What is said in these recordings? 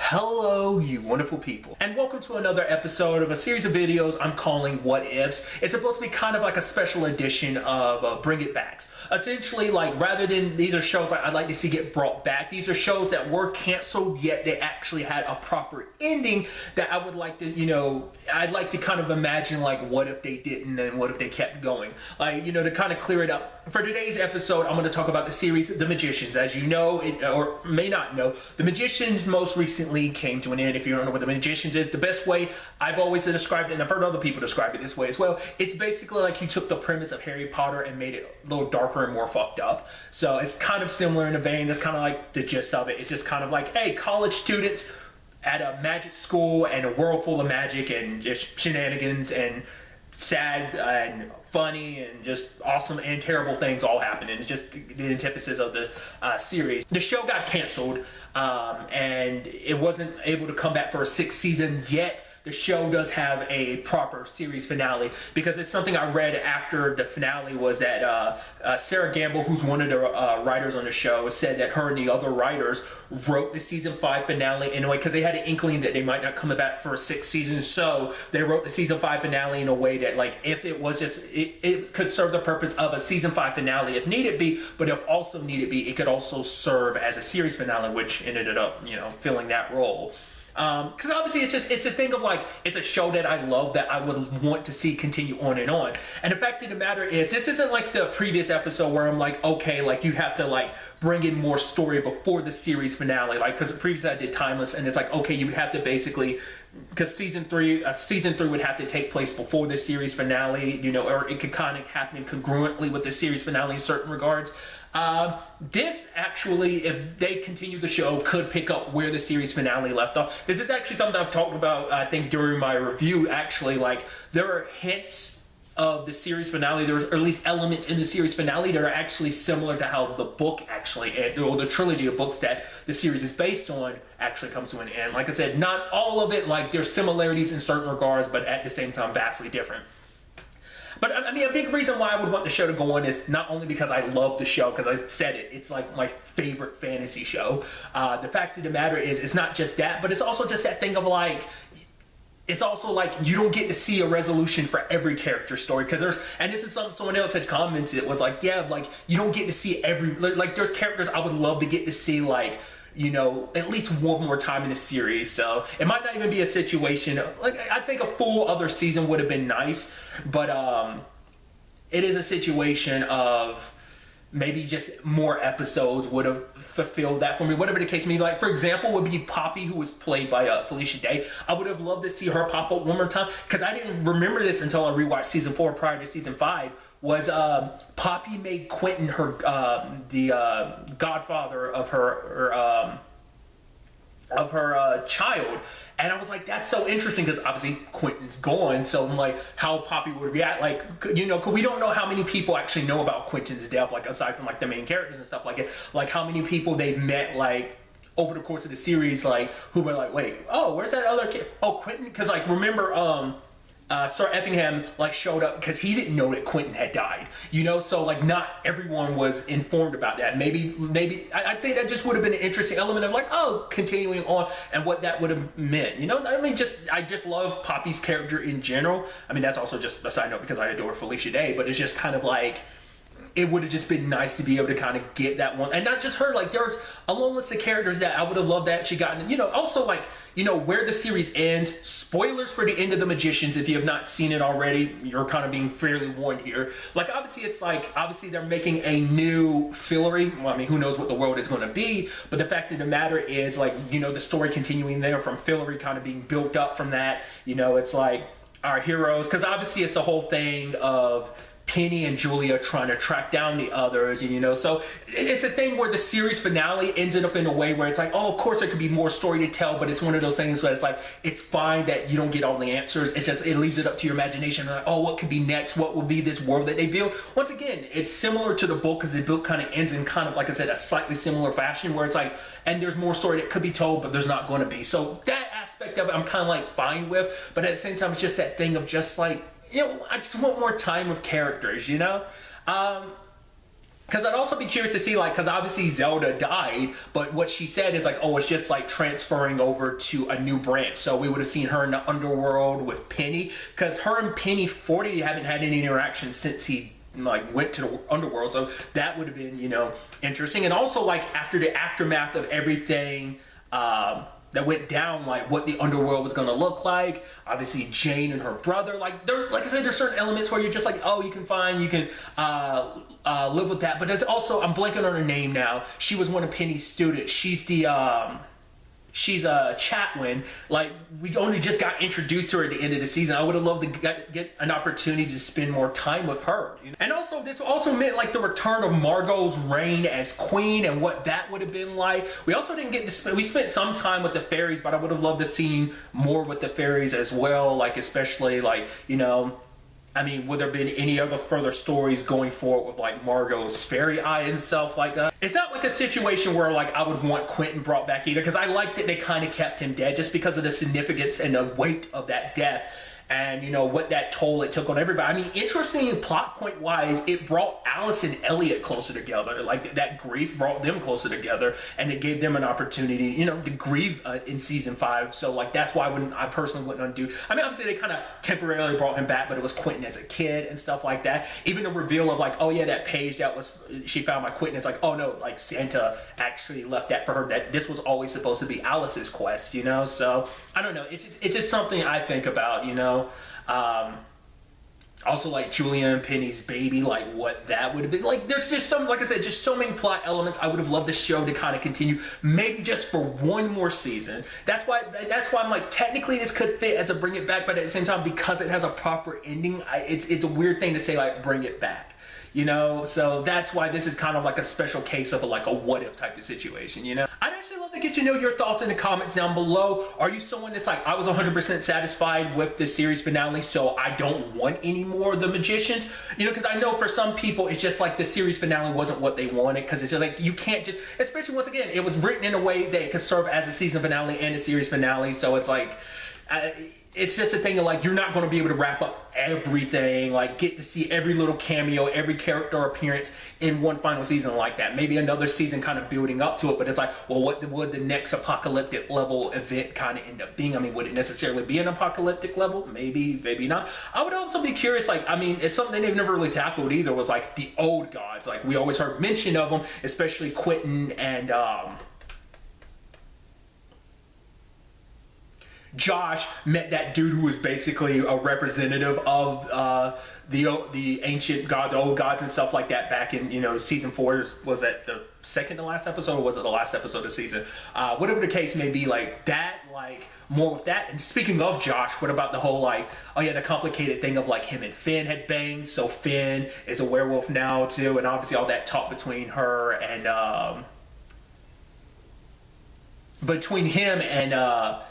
Hello, you wonderful people, and welcome to another episode of a series of videos I'm calling What Ifs. It's supposed to be kind of like a special edition of Bring It Backs. Essentially, like, rather than these are shows I'd like to see get brought back, these are shows that were canceled yet they actually had a proper ending that I would like to, I'd like to kind of imagine, like, what if they didn't and what if they kept going. Like, to kind of clear it up. For today's episode, I'm going to talk about the series The Magicians. As you know, or may not know, The Magicians most recently came to an end. If you don't know what The Magicians is, the best way I've always described it, and I've heard other people describe it this way as well, it's basically like you took the premise of Harry Potter and made it a little darker and more fucked up. So it's kind of similar in a vein. That's kind of like the gist of it. It's just kind of like, hey, college students at a magic school and a world full of magic and just shenanigans and sad and funny and just awesome and terrible things all happen, and it's just the antithesis of the series. The show got canceled and it wasn't able to come back for a sixth season yet. The show does have a proper series finale, because it's something I read after the finale was that Sarah Gamble, who's one of the writers on the show, said that her and the other writers wrote the season 5 finale in a way, because they had an inkling that they might not come back for a sixth season, so they wrote the season 5 finale in a way that, like, if it was just, it could serve the purpose of a season 5 finale if needed be, but if also needed be, it could also serve as a series finale, which ended up, filling that role. Because obviously it's a thing of, like, it's a show that I love that I would want to see continue on and on. And the fact of the matter is, this isn't like the previous episode where I'm like, okay, like, you have to, like, bring in more story before the series finale. Like, because previously I did Timeless, and it's like, okay, you would have to basically, because season three would have to take place before the series finale, or it could kind of happen congruently with the series finale in certain regards. This actually, if they continue the show, could pick up where the series finale left off. This is actually something I've talked about, I think, during my review. Actually, like, there are hints of the series finale, there's at least elements in the series finale that are actually similar to how the book actually, or the trilogy of books that the series is based on, actually comes to an end. Like I said, not all of it, like, there's similarities in certain regards, but at the same time vastly different. But I mean, a big reason why I would want the show to go on is not only because I love the show, because I said it, it's like my favorite fantasy show. The fact of the matter is, it's not just that, but it's also just that thing of, like, it's also like you don't get to see a resolution for every character story, because and this is something someone else had commented, it was like, yeah, like, you don't get to see like, there's characters I would love to get to see, like, at least one more time in the series. So it might not even be a situation, like, I think a full other season would have been nice, but it is a situation of maybe just more episodes would have fulfilled that for me, whatever the case may be. Like, for example, would be Poppy, who was played by Felicia Day. I would have loved to see her pop up one more time, because I didn't remember this until I rewatched season 4 prior to season 5, was Poppy made Quentin her the godfather of her child. And I was like, that's so interesting, because obviously Quentin's gone, so I'm like, how Poppy would react, like, because we don't know how many people actually know about Quentin's death, like, aside from, like, the main characters and stuff like it, like, how many people they've met, like, over the course of the series, like, who were like, wait, oh, where's that other kid? Oh, Quentin, because, like, remember, Sir Effingham, like, showed up because he didn't know that Quentin had died, so, like, not everyone was informed about that. Maybe I think that just would have been an interesting element of, like, oh, continuing on and what that would have meant, I mean, I just love Poppy's character in general. I mean, that's also just a side note because I adore Felicia Day, but it's just kind of like, it would have just been nice to be able to kind of get that one, and not just her, like, there's a long list of characters that I would have loved that she gotten, also, like, where the series ends. Spoilers for the end of The Magicians, if you have not seen it already, you're kind of being fairly warned here. Like, obviously, it's like, obviously they're making a new Fillory. Well, I mean, who knows what the world is going to be, but the fact of the matter is, like, the story continuing there from Fillory kind of being built up from that, it's like our heroes, because obviously it's the whole thing of Penny and Julia trying to track down the others, so it's a thing where the series finale ended up in a way where it's like, oh, of course there could be more story to tell, but it's one of those things where it's like, it's fine that you don't get all the answers, it's just, it leaves it up to your imagination, like, oh, what could be next, what will be this world that they build. Once again, it's similar to the book, because the book kind of ends in kind of, like I said, a slightly similar fashion, where it's like, and there's more story that could be told, but there's not going to be. So that aspect of it I'm kind of like fine with, but at the same time, it's just that thing of just like, I just want more time with characters, Because I'd also be curious to see, like, because obviously Zelda died, but what she said is like, oh, it's just like transferring over to a new branch. So we would have seen her in the underworld with Penny, because her and Penny 40 haven't had any interaction since he like went to the underworld. So that would have been, you know, interesting. And also, like, after the aftermath of everything that went down, like what the underworld was going to look like. Obviously Jane and her brother, like I said, there's certain elements where you're just like, oh, you can live with that. But there's also, I'm blanking on her name now, she was one of Penny's students. She's Chatwin. Like, we only just got introduced to her at the end of the season. I would have loved to get an opportunity to spend more time with her, you know? And also, this also meant like the return of Margot's reign as queen and what that would have been like. We also didn't get to we spent some time with the fairies, but I would have loved to see more with the fairies as well, like especially like, you know, I mean, would there been any other further stories going forward with like Margot's fairy eye and stuff like that? It's not like a situation where like I would want Quentin brought back either, because I like that they kind of kept him dead just because of the significance and the weight of that death. And, you know, what that toll it took on everybody. I mean, interesting plot point wise, it brought Alice and Elliot closer together. Like, that grief brought them closer together, and it gave them an opportunity, you know, to grieve in season 5. So, like, that's why I personally wouldn't undo. I mean, obviously, they kind of temporarily brought him back, but it was Quentin as a kid and stuff like that. Even the reveal of, like, oh, yeah, that page that was, she found by Quentin, it's like, oh, no, like, Santa actually left that for her. That this was always supposed to be Alice's quest, you know? So, I don't know. It's just something I think about, you know? Also, like, Julia and Penny's baby, like what that would have been like. There's just some, like I said, just so many plot elements I would have loved the show to kind of continue, maybe just for one more season. That's why I'm like, technically this could fit as a bring it back, but at the same time, because it has a proper ending, it's a weird thing to say, like, bring it back, you know? So that's why this is kind of like a special case of like a what if type of situation, you know? I'd actually love to get to know your thoughts in the comments down below. Are you someone that's like, I was 100% satisfied with the series finale, so I don't want any more of the Magicians? You know, because I know for some people, it's just like the series finale wasn't what they wanted, because it's just like, you can't just, especially once again, it was written in a way that it could serve as a season finale and a series finale, so it's like, it's just a thing of like, you're not going to be able to wrap up everything, like get to see every little cameo, every character appearance in one final season like that. Maybe another season kind of building up to it, but it's like, well, what would the next apocalyptic level event kind of end up being? I mean, would it necessarily be an apocalyptic level? Maybe, maybe not. I would also be curious, like, I mean, it's something they've never really tackled either, was like the old gods. Like, we always heard mention of them, especially Quentin and, Josh met that dude who was basically a representative of the ancient gods, the old gods and stuff like that back in, you know, season 4. Was that the second to last episode, or was it the last episode of the season? Whatever the case may be, like that, like more with that. And speaking of Josh, what about the whole like, oh yeah, the complicated thing of like him and Finn had banged, so Finn is a werewolf now too, and obviously all that talk between her and between him and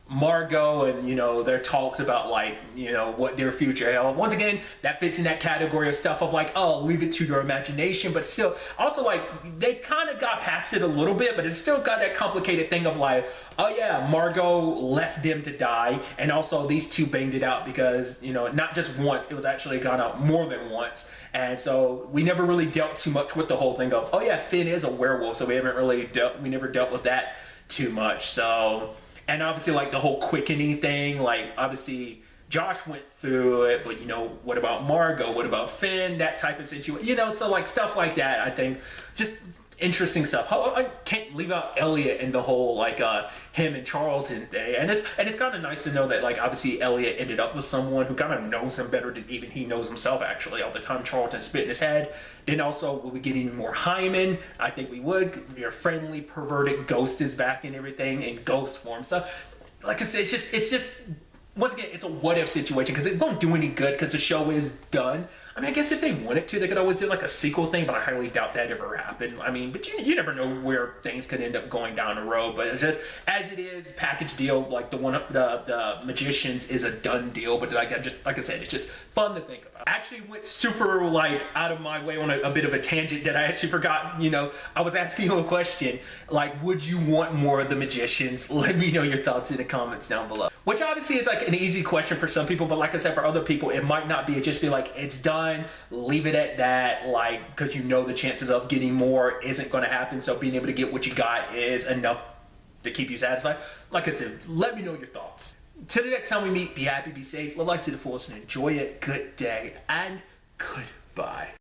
Margot, and you know, their talks about like, you know, what their future held. Once again, that fits in that category of stuff of like, oh, leave it to your imagination, but still also like they kind of got past it a little bit, but it's still got that complicated thing of like, oh yeah, Margot left them to die, and also these two banged it out because, you know, not just once, it was actually gone out more than once. And so we never really dealt too much with the whole thing of, oh yeah, Finn is a werewolf, so we never dealt with that too much. So, and obviously, like, the whole quickening thing, like, obviously, Josh went through it, but, you know, what about Margot? What about Finn? That type of situation, you know, so, like, stuff like that, I think, just interesting stuff. I can't leave out Elliot and the whole, like, him and Charlton thing, and it's kind of nice to know that, like, obviously, Elliot ended up with someone who kind of knows him better than even he knows himself, actually. All the time Charlton spit in his head. Then also, will we get any more Hyman? I think we would. Your friendly, perverted ghost is back and everything in ghost form. So, like I said, it's just once again, it's a what if situation, because it won't do any good because the show is done. I mean, I guess if they wanted to, they could always do like a sequel thing, but I highly doubt that ever happened. I mean, but you never know where things could end up going down the road. But it's just, as it is, package deal, like the Magicians is a done deal. But like I said, it's just fun to think about. I actually went super like out of my way on a bit of a tangent that I actually forgot. You know, I was asking you a question like, would you want more of the Magicians? Let me know your thoughts in the comments down below. Which obviously is like an easy question for some people, but like I said, for other people, it might not be. It just be like, it's done, leave it at that, like, because you know the chances of getting more isn't going to happen. So being able to get what you got is enough to keep you satisfied. Like I said, let me know your thoughts. Till the next time we meet, be happy, be safe, live life to the fullest, and enjoy it. Good day and goodbye.